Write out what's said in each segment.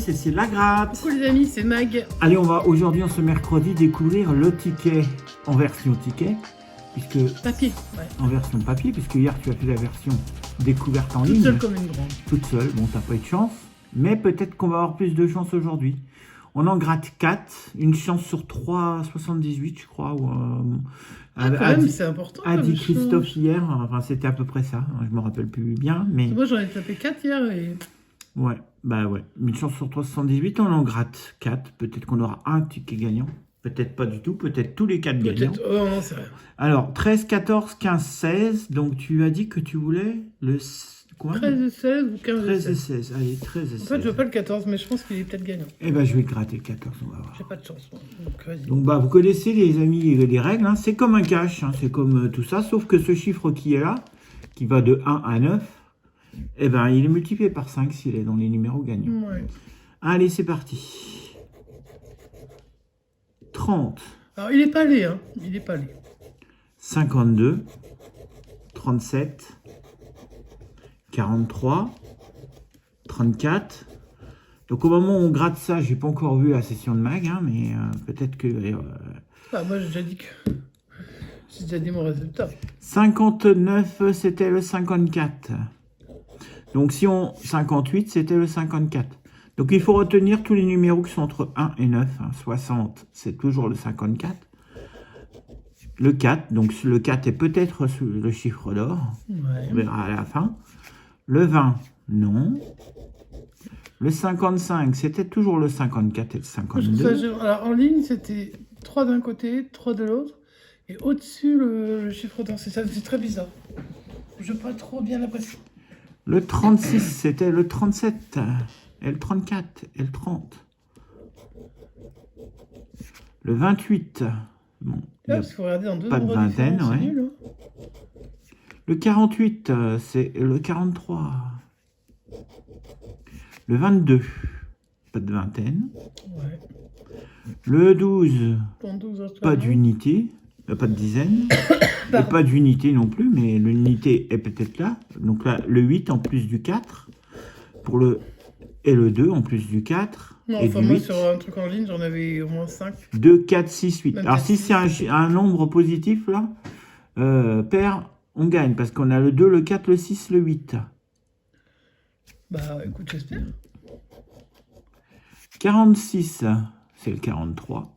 et c'est la gratte. Coucou les amis, c'est Mag. Allez, on va aujourd'hui, en ce mercredi, découvrir le ticket en version ticket. Puisque Papier, ouais. En version papier, puisque hier tu as fait la version découverte en Toute ligne. seule comme une grande. Toute seule, bon, t'as pas eu de chance. Mais peut-être qu'on va avoir plus de chance aujourd'hui. On en gratte 4, une chance sur 3,78 je crois. C'est important. A dit Christophe hier, enfin c'était à peu près ça, je me rappelle plus bien. Mais... Moi j'en ai tapé 4 hier et... Ouais, bah ouais. Une chance sur 378, on en gratte 4. Peut-être qu'on aura un ticket gagnant. Peut-être pas du tout, peut-être tous les 4 gagnants. Oh non, c'est rien. Alors, 13, 14, 15, 16. Donc tu as dit que tu voulais le... Quoi 13 et 16 ou 15 et 16. 13 et 16, allez, 13 et 16. En fait, je veux pas le 14, mais je pense qu'il est peut-être gagnant. Eh ben, je vais le gratter le 14, on va voir. J'ai pas de chance, moi. Donc, vas-y. Donc, bah, vous connaissez les amis, les règles, hein. C'est comme un cash, hein. C'est comme tout ça, sauf que ce chiffre qui est là, qui va de 1 à 9, eh ben, il est multiplié par 5 s'il est dans les numéros gagnants. Ouais. Allez, c'est parti. 30. Alors, il est pas allé, hein. Il est pas allé. 52. 37. 43. 34. Donc au moment où on gratte ça, j'ai pas encore vu la session de mag, hein, mais peut-être que... Ah, moi, j'ai déjà dit que... J'ai déjà dit mon résultat. 59, c'était le 54. Donc si on... 58, c'était le 54. Donc il faut retenir tous les numéros qui sont entre 1 et 9. Hein. 60, c'est toujours le 54. Le 4, donc le 4 est peut-être le chiffre d'or. Ouais. On verra à la fin. Le 20, non. Le 55, c'était toujours le 54 et le 52. Alors, en ligne, c'était 3 d'un côté, 3 de l'autre. Et au-dessus, le chiffre d'or. C'est très bizarre. Je n'ai pas trop bien l'impression. Le 36, c'était le 37. Et le 34 et le 30. Le 28. Bon, Parce qu'il faut regarder dans deux pas de nombres vingtaine, différents, ouais. c'est nul, hein. Le 48, c'est le 43. Le 22, pas de vingtaine. Ouais. Le 12, Ton 12, pas d'unité, pas de dizaine. Et pas d'unité non plus, mais l'unité est peut-être là. Donc là, le 8 en plus du 4. Pour le... Et le 2 en plus du 4. Non, et enfin, du moi, 8. sur un truc en ligne, j'en avais au moins 5. 2, 4, 6, 8. Même Alors 4, si 6. c'est un nombre positif, là, pair, on gagne. Parce qu'on a le 2, le 4, le 6, le 8. Bah, écoute, j'espère. 46, c'est le 43.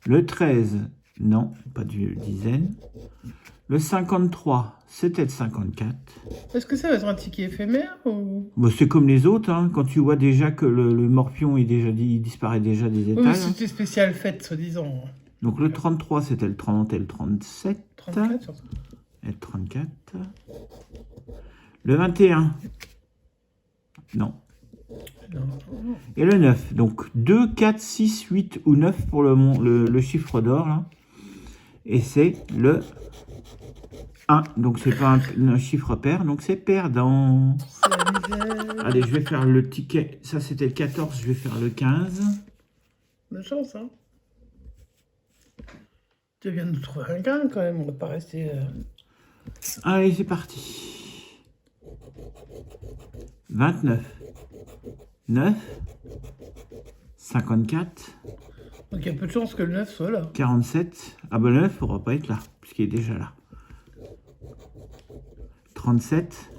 Le 13, non, pas de dizaine. Le 53, c'était le 54. Est-ce que ça va être un ticket éphémère ou... Bon, c'est comme les autres, hein, quand tu vois déjà que le morpion il disparaît déjà des Oui, étals. mais c'était spécial fête, soi-disant. Donc le 33, c'était le 30 et le 37. 34, surtout. Et le 34. Le 21. Non. Non. Et le 9. Donc 2, 4, 6, 8 ou 9 pour le chiffre d'or. Là. Et c'est le 1. Donc c'est pas un chiffre pair. Donc c'est perdant. C'est la misère. Allez, je vais faire le ticket. Ça, c'était le 14. Je vais faire le 15. Bonne chance, hein. Tu viens de nous trouver un gain, quand même. On va pas rester... Allez, c'est parti. 29. 9. 54. Donc, il y a peu de chance que le 9 soit là. 47. Ah ben le 9 ne pourra pas être là, puisqu'il est déjà là. 37.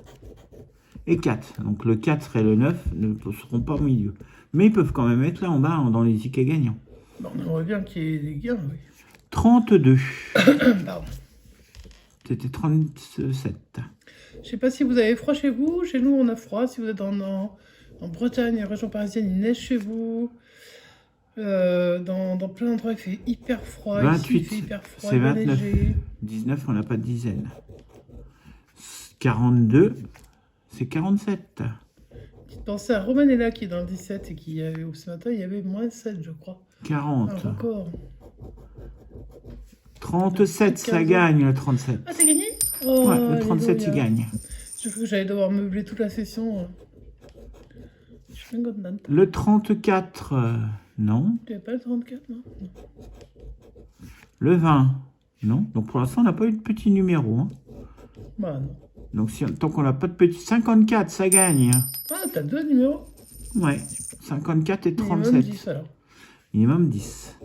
Et 4. Donc le 4 et le 9 ne seront pas au milieu. Mais ils peuvent quand même être là en bas, dans les tickets gagnants. Bon, on aimerait bien qu'il y ait des gains, oui. 32. Pardon. C'était 37. Je sais pas si vous avez froid chez vous. Chez nous, on a froid. Si vous êtes en Bretagne, en région parisienne, il neige chez vous. Dans plein d'endroits, il fait hyper froid. 28, ici, il fait hyper froid. c'est il va 29. neiger. 19, on n'a pas de dizaine. 42, c'est 47. Petite pensée à Romanella qui est dans le 17 et qui avait, ce matin, il y avait moins 7, je crois. 40. Un record. 37, ça gagne le 37. Ah, c'est gagné? Oh, Ouais, le 37, il alléluia. gagne. J'ai cru que j'allais devoir meubler toute la session. Je suis contente. Le 34, non. Tu n'avais pas le 34, non? Le 20, non. Donc pour l'instant, on n'a pas eu de petit numéro. Hein. Bah non. Donc tant qu'on n'a pas de petit... 54, ça gagne. Ah, t'as deux numéros? Ouais. 54 et Minimum 37. 10 alors. Minimum 10.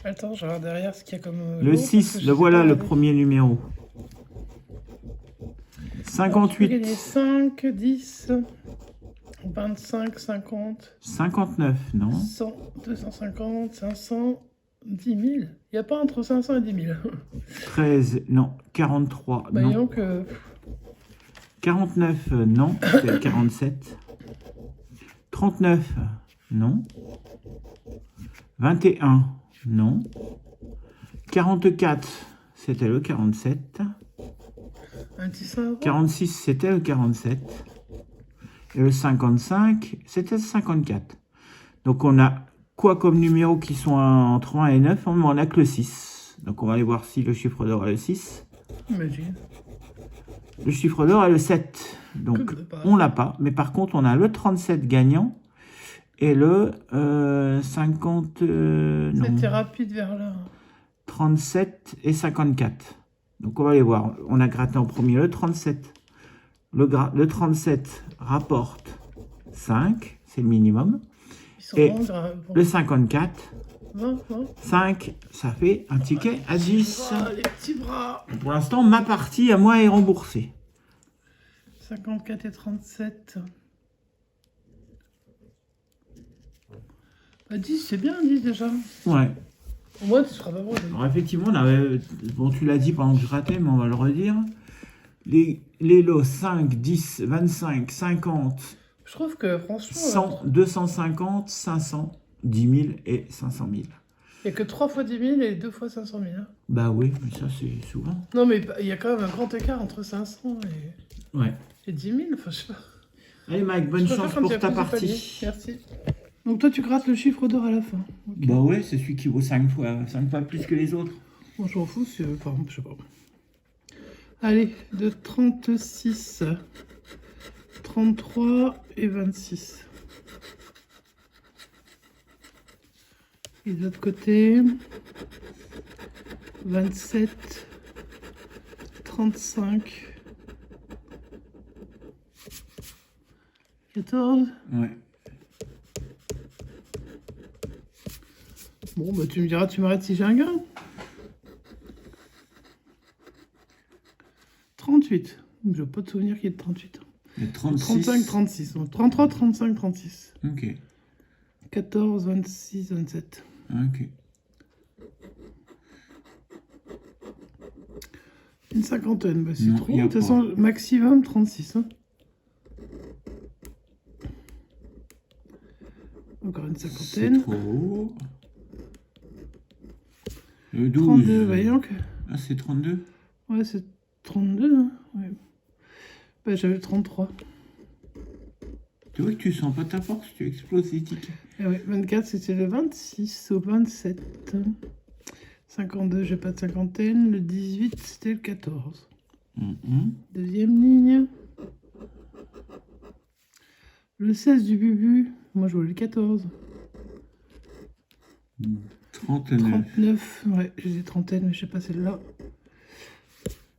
Attends, je regarde derrière ce qu'il y a comme. Le 6, le voilà le premier numéro. 58. 5, 10, 25, 50, 59, non? 100, 250, 500, 10 000. Il n'y a pas entre 500 et 10 000. 13, non. 43, Bah, non. donc, 49, non. C'était le 47. 39, non. 21, non. 44, c'était le 47. un petit 100 €. 46, c'était le 47. Et le 55, c'était le 54. Donc on a quoi comme numéros qui sont entre 1 et 9? On n'a que le 6. Donc on va aller voir si le chiffre d'or est le 6. Imagine. Le chiffre d'or est le 7. Donc Que de pas. on l'a pas. Mais par contre, on a le 37 gagnant et le 50... non, C'était rapide vers là. 37 et 54. Donc on va aller voir. On a gratté en premier le 37. Le 37 rapporte 5, c'est le minimum. Ils sont Et vraiment graves. Bon. Le 54, 20, 20. 5, ça fait un ticket à 10. Ah, les petits bras. Pour l'instant, ma partie à moi est remboursée. 54 et 37. Bah, 10, c'est bien, 10 déjà. Ouais. Au moins, tu seras pas bon. Alors effectivement, on avait, bon, tu l'as dit pendant que je ratais, mais on va le redire. Les lots 5, 10, 25, 50, Je trouve que franchement, 100, 250, 500, 10 000 et 500 000. il n'y a que 3 fois 10 000 et 2 fois 500 000. Hein. Bah oui, mais ça c'est souvent. Non, mais il y a quand même un grand écart entre 500 Ouais. et 10 000. Enfin, je sais pas. Allez Mike, bonne Je préfère chance quand il y pour a ta plus de paliers. partie. Merci. Donc toi, tu grattes le chiffre d'or à la fin. Ok. Bah ouais, c'est celui qui vaut 5 fois plus que les autres. Bon, je m'en fous, enfin, je sais pas. Allez, de 36, 33 et 26. Et de l'autre côté, 27, 35, 14. Ouais. Bon, bah tu me diras, tu m'arrêtes si j'ai un gain. 38. Je n'ai pas de souvenir qu'il y ait de 38. Et 36. 35, 36. Donc 33, 35, 36. Ok. 14, 26, 27. Ok. Une cinquantaine, bah c'est Non, trop. y a De toute pas. façon, maximum 36. Hein. Encore une C'est cinquantaine. trop haut. Le 12. 32, voyons que. Ah, c'est 32. Ouais, c'est 32. Hein. Ouais. Bah, j'avais 33. Tu vois que tu sens pas ta force, tu exploses les tickets. Ah ouais, 24, c'était le 26 au 27. 52, j'ai pas de cinquantaine. Le 18, c'était le 14. Deuxième ligne. Le 16 du Bubu, moi je voulais le 14. 39. 39, ouais, j'ai des trentaines, mais je sais pas celle-là.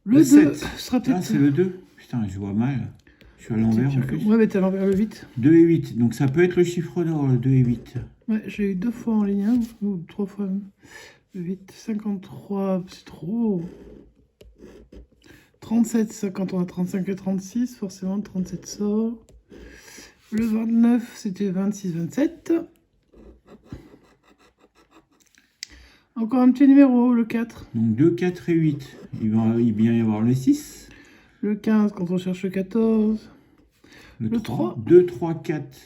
Le Le 2 7. sera Ah, peut-être. c'est le 2. Putain, je vois mal. Je suis à l'envers en plus. Ouais, mais t'es à l'envers le 8. 2 et 8. Donc ça peut être le chiffre d'or, le 2 et 8. Ouais, j'ai eu 2 fois en ligne 1, ou 3 fois même. Le 8, 53, c'est trop. 37, ça, quand on a 35 et 36, forcément le 37 sort. Le 29, c'était 26, 27. Encore un petit numéro, le 4. Donc 2, 4 et 8. Il va bien y avoir le 6. Le 15, quand on cherche le 14. Le Le 3. 3. 2, 3, 4.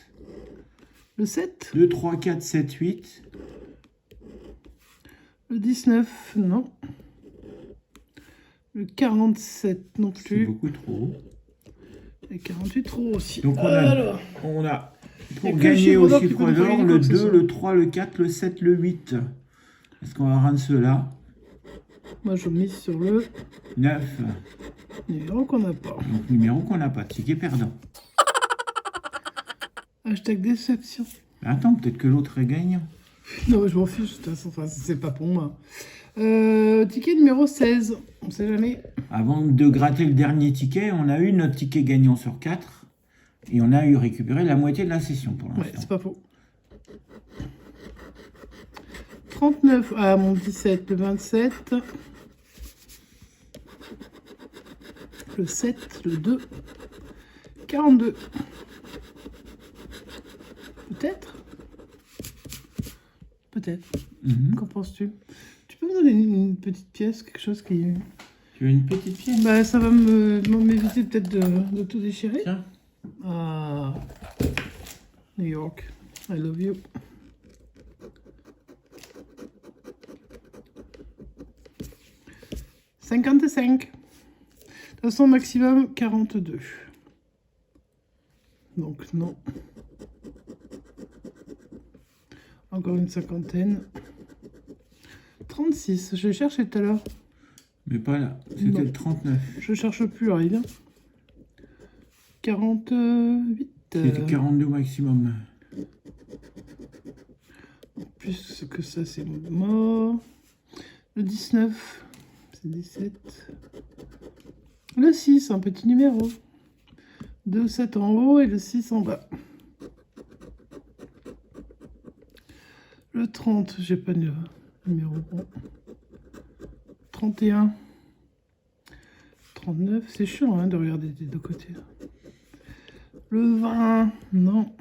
Le 7. 2, 3, 4, 7, 8. Le 19, non. Le 47, non C'est plus. beaucoup trop. Et 48, trop aussi. Donc Alors, on a Et pour que le gagner chiffre au d'or qui chiffre peut nous d'or, faire le quoi que ce 2, soit. le 3, le 4, le 7, le 8. Est-ce qu'on va rendre cela? moi je mise sur le 9. numéro qu'on n'a pas. Donc numéro qu'on n'a pas. Ticket perdant. Hashtag déception. Attends, peut-être que l'autre est gagnant. Non, mais je m'en fiche, de toute façon, enfin, c'est pas pour moi. Ticket numéro 16, on sait jamais. Avant de gratter le dernier ticket, on a eu notre ticket gagnant sur 4. Et on a eu récupéré la moitié de la session pour Ouais, l'instant. c'est pas faux. 39, ah mon 17, le 27. Le 7, le 2. 42. Peut-être. Peut-être. Qu'en penses-tu? Tu peux me donner une petite pièce, quelque chose qui... Tu veux une petite pièce? Bah, ça va m'éviter peut-être de tout déchirer. Tiens. Ah, New York, I love you. « 55. De toute façon, maximum 42. Donc, non. Encore une cinquantaine. 36. Je l'ai cherché tout à l'heure. Mais pas là. C'était le 39. Je cherche plus, Ariel. 48. C'était 42 maximum. Plus que ça, c'est mort. Le 19, c'est 17. Le 6, un petit numéro. 2, 7 en haut et le 6 en bas. Le 30, j'ai pas de numéro bon. 31. 39, c'est chiant hein, de regarder des deux côtés. Le 20, non.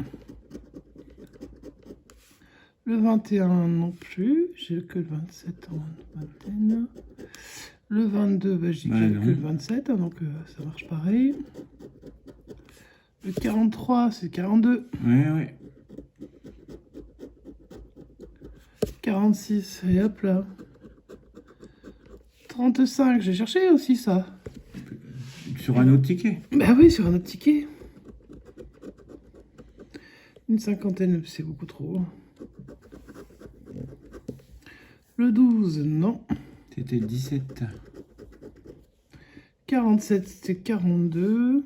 Le 21 non plus, j'ai que le 27 en vingtaine. Le 22, bah, j'ai que le 27, hein, donc ça marche pareil. Le 43, c'est 42. Ouais. 46, et hop là. 35, j'ai cherché aussi ça. Sur un autre ticket? Bah oui, sur un autre ticket. Une cinquantaine, c'est beaucoup trop. Le 12, non. C'était 17. 47, c'était 42.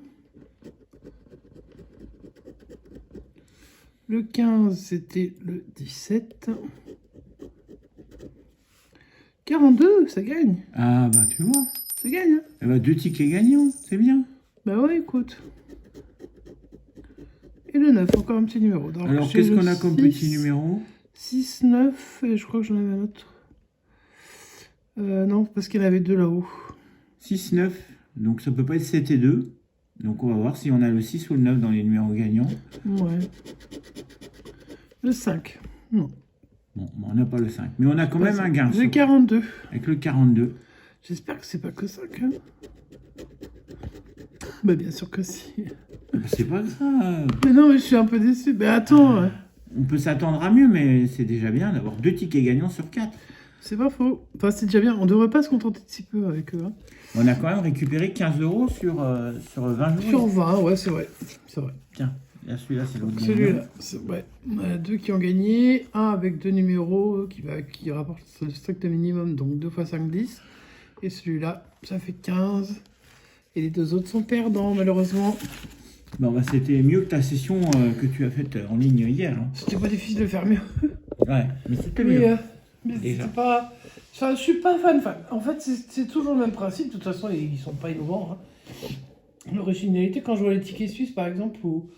Le 15, c'était le 17. 42, ça gagne. Ah bah tu vois. Ça gagne, hein. Eh bah 2 tickets gagnants, c'est bien. Bah ouais, écoute. Et le 9, encore un petit numéro. Donc, alors qu'est-ce qu'on a comme petit numéro? 6, 9, et je crois que j'en avais un autre. Non, parce qu'il y en avait deux là-haut. 6, 9, donc ça peut pas être 7 et 2. Donc on va voir si on a le 6 ou le 9 dans les numéros gagnants. Ouais. Le 5, non. Bon, on n'a pas le 5. Mais on a quand même un gain. J'ai 42. Avec le 42. J'espère que c'est pas que 5. Hein. Bah bien sûr que si. C'est pas grave. Mais non, mais je suis un peu déçu. Mais attends. On peut s'attendre à mieux, mais c'est déjà bien d'avoir 2 tickets gagnants sur 4. C'est pas faux. Enfin, c'est déjà bien. On devrait pas se contenter de si peu avec eux. Hein. On a quand même récupéré 15 € sur 20 jours. Sur 20, ouais, c'est vrai. C'est vrai. Tiens, là, celui-là, c'est l'autre. Celui-là, ouais. On a 2 qui ont gagné. Un avec 2 numéros qui rapporte le strict minimum, donc 2 x 5, 10. Et celui-là, ça fait 15. Et les deux autres sont perdants, malheureusement. Bon, bah, c'était mieux que ta session que tu as faite en ligne hier. Hein. C'était pas difficile de faire mieux. Ouais, mais c'était mieux. Mais déjà. c'est pas... Enfin, je suis pas fan. En fait, c'est toujours le même principe. De toute façon, ils sont pas innovants. Hein. L'originalité, quand je vois les tickets suisses, par exemple, où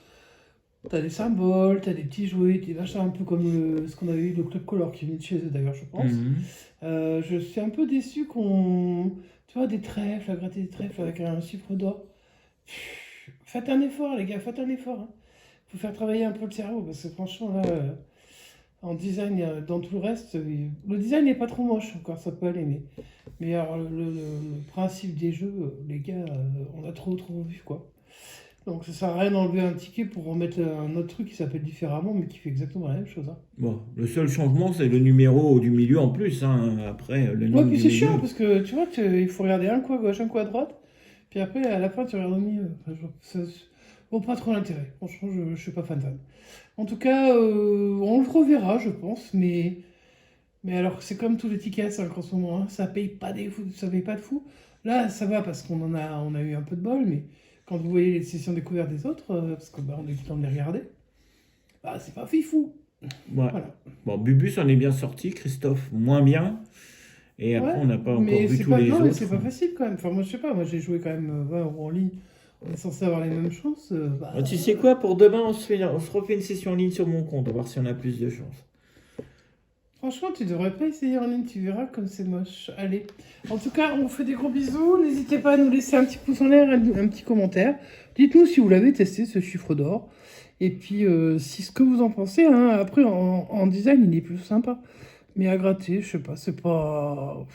t'as des symboles, t'as des petits jouets, des machins un peu comme ce qu'on avait eu, le Club Color, qui venait de chez eux d'ailleurs, je pense. Je suis un peu déçu qu'on... Tu vois, des trèfles, à gratter des trèfles avec un chiffre d'or. Faites un effort, les gars, faites un effort. Hein. Faut faire travailler un peu le cerveau, parce que franchement, là... En design, dans tout le reste, le design n'est pas trop moche encore, ça peut aller, mais alors, le principe des jeux, les gars, on a trop vu, quoi. Donc ça sert à rien d'enlever un ticket pour remettre un autre truc qui s'appelle différemment, mais qui fait exactement la même chose. Hein. Bon, le seul changement, c'est le numéro du milieu en plus. Hein. Après, le nom puis du c'est milieu. chiant, parce que tu vois, il faut regarder un coup à gauche, un coup à droite, puis après, à la fin, tu regardes au milieu. Enfin, ça vaut pas trop l'intérêt. Franchement, je suis pas fan. En tout cas, on le reverra, je pense, mais alors c'est comme tous les tickets à 5 en ce moment, hein, ça paye pas de fou. Là, ça va parce qu'on a eu un peu de bol, mais quand vous voyez les sessions découvertes des autres, parce qu'on a eu le temps de les regarder, bah c'est pas fifou. Ouais. Voilà. Bon, Bubus en est bien sorti, Christophe moins bien. Et après, on n'a pas encore vu tous les autres. Mais c'est pas facile quand même. Enfin, moi, je sais pas, moi j'ai joué quand même 20 € en ligne On est censé avoir les mêmes chances. Tu sais quoi, pour demain, on se refait une session en ligne sur mon compte, on va voir si on a plus de chance. Franchement, tu devrais pas essayer en ligne, tu verras comme c'est moche. Allez, en tout cas, on vous fait des gros bisous. N'hésitez pas à nous laisser un petit pouce en l'air, un petit commentaire. Dites-nous si vous l'avez testé, ce chiffre d'or. Et puis, si ce que vous en pensez, hein. Après, en design, il est plus sympa. Mais à gratter, je sais pas, c'est pas...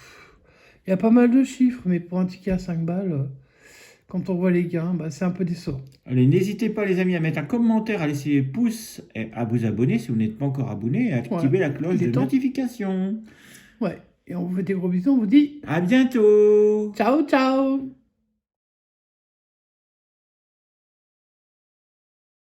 Il y a pas mal de chiffres, mais pour un ticket à 5 balles, quand on voit les gains, bah, c'est un peu décevant. Allez, n'hésitez pas les amis à mettre un commentaire, à laisser des pouces, et à vous abonner si vous n'êtes pas encore abonné, et à activer la cloche de notification. Ouais, et on vous fait des gros bisous, on vous dit À bientôt. ciao, ciao.